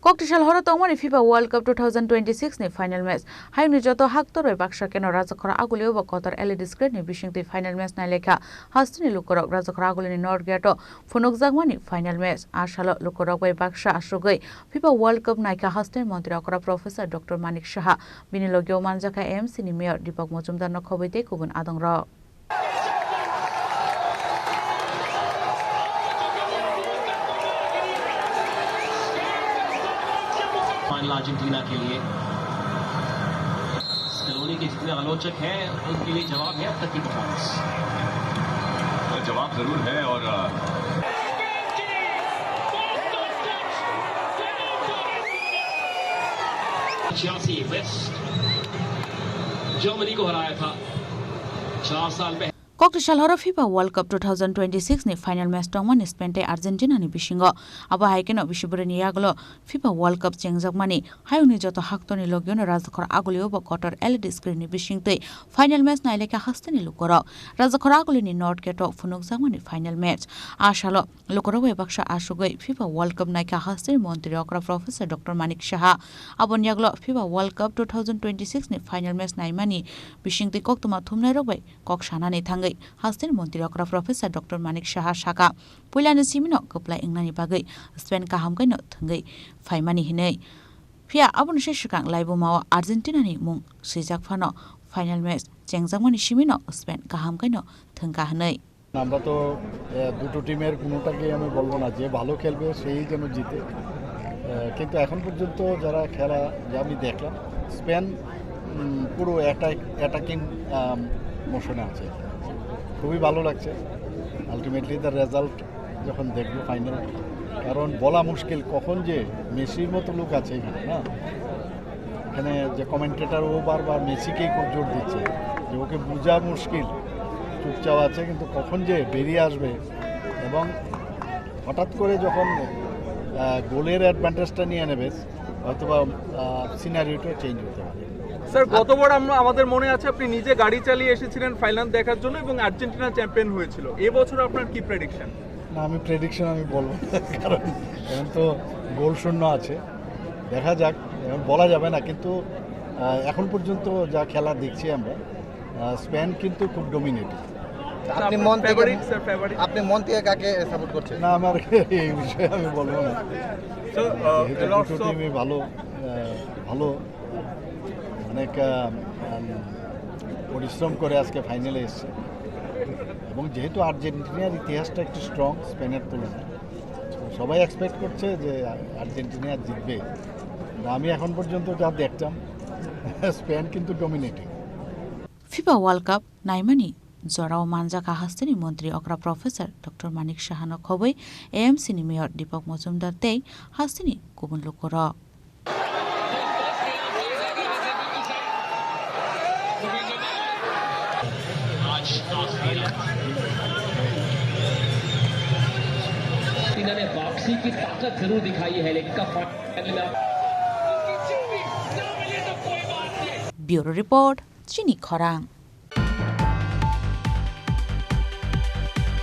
Koktisal Horo Tongmani FIFA World Cup 2026 ni final match. Hayung ni Jotto Hakotor Baksakhe no Rajakhor Agulio Kotor LED screen ni Bisingtwi final match Nailaikha Hasteni Lukurok Rajakhor Agulini Gotto Phunukjakmani final match. Salo Lukurokbai Baksa Achugwi FIFA World Cup Naikha Hasteni Mantri Okra Prof.Dr.Manik Saha Bini Logi Manjakha Chini Dipak Majumdar no Khobwi Kubun adongra. Argentina के लिए सलोनी के जितने आलोचक हैं उनके लिए जवाब है अब तक की परफॉर्मेंस जवाब जरूर है और वेस्ट जर्मनी को हराया था 4 साल पहले Koktisal Horo FIFA World Cup 2026 ni final match Tongmani Spain Argentina ni bisingo abo haikeno bisibure ni Agulio FIFA World Cup Chengjakmani Hayung ni Jotto Hakotor ni Logi no Rajakhor Agulio Kotor LED screen ni Bisingtwi final match Nailaikha Hasteni Lukurok Rajakhor Agulini Gotto Phunukjakmani final match Salo Lukurokbai Baksa Achugwi FIFA World Cup Naikha Hasteni Mantri Okra Prof.Dr.Manik Saha abo nyaglo FIFA World Cup 2026 ni final match naimani Bisingtwi koktuma thumnairokbai kok sanani thangai Hasteni Mantri Okra Prof.Dr.Manik Saha Saka Puilani Simino Koplai Ingnani Bagai Spain Kahamkai no Thangai Faimani Hinei Pia Abun Sheshakang Laibu Mao Argentina ni Mung Sijakfano final match Chengjakmani Simino Spain Kahamkai no Thangka Hanei আমরা তো দুটো টিমের কোনোটাকে আমি বলবো না যে ভালো খেলবে সেই যেন জিতে কিন্তু এখন পর্যন্ত যারা খেলা যা আমি দেখলাম স্পেন পুরো অ্যাটাকিং মোশনে আছে খুবই ভালো লাগছে আলটিমেটলি তার রেজাল্ট যখন দেখবো ফাইনাল কারণ বলা মুশকিল কখন যে মেসির মতো লোক আছে এখানে না এখানে যে কমেন্টেটর ও বারবার মেসিকেই খুব জোর দিচ্ছে যে ওকে বোঝা মুশকিল চুপচাপ আছে কিন্তু কখন যে বেরিয়ে আসবে এবং হঠাৎ করে যখন গোলের অ্যাডভান্টেজটা নিয়ে নেবে হয়তোবা সিনারিওটা চেঞ্জ হতে পারে স্যার গতবার আমাদের মনে আছে আপনি নিজে গাড়ি চালিয়ে এসেছিলেন ফাইনাল দেখার জন্য এবং আর্জেন্টিনা চ্যাম্পিয়ন হয়েছিল এবছর আপনার কি প্রেডিকশন না আমি প্রেডিকশন আমি বলবো কারণ এখন তো গোল শূন্য আছে দেখা যাক এখন বলা যাবে না কিন্তু এখন পর্যন্ত যা খেলা দেখছি আমরা স্পেন কিন্তু খুব ডমিনেটিং আপনি মন থেকে কাকে সাপোর্ট করছেন না আমার এই বিষয়ে আমি বলবো না দুটো টিমই ভালো ভালো অনেক পরিশ্রম করে আজকে ফাইনালে এসছে এবং যেহেতু আর্জেন্টিনার ইতিহাসটা একটু স্ট্রং স্পেনের তুলনায় সবাই এক্সপেক্ট করছে যে আর্জেন্টিনা জিতবে আমি এখন পর্যন্ত যা দেখতাম স্পেন কিন্তু dominating FIFA World Cup naimani Jorao Manjakha Hasteni Mantri Okra Prof.Dr.Manik Saha no Khobwi AMC ni Mayor Dipak Majumdar tei Hasteni Kubun Lukurok इन्होंने वापसी की ताकत जरूर दिखाई है लेकिन Bureau Report Chini Khorang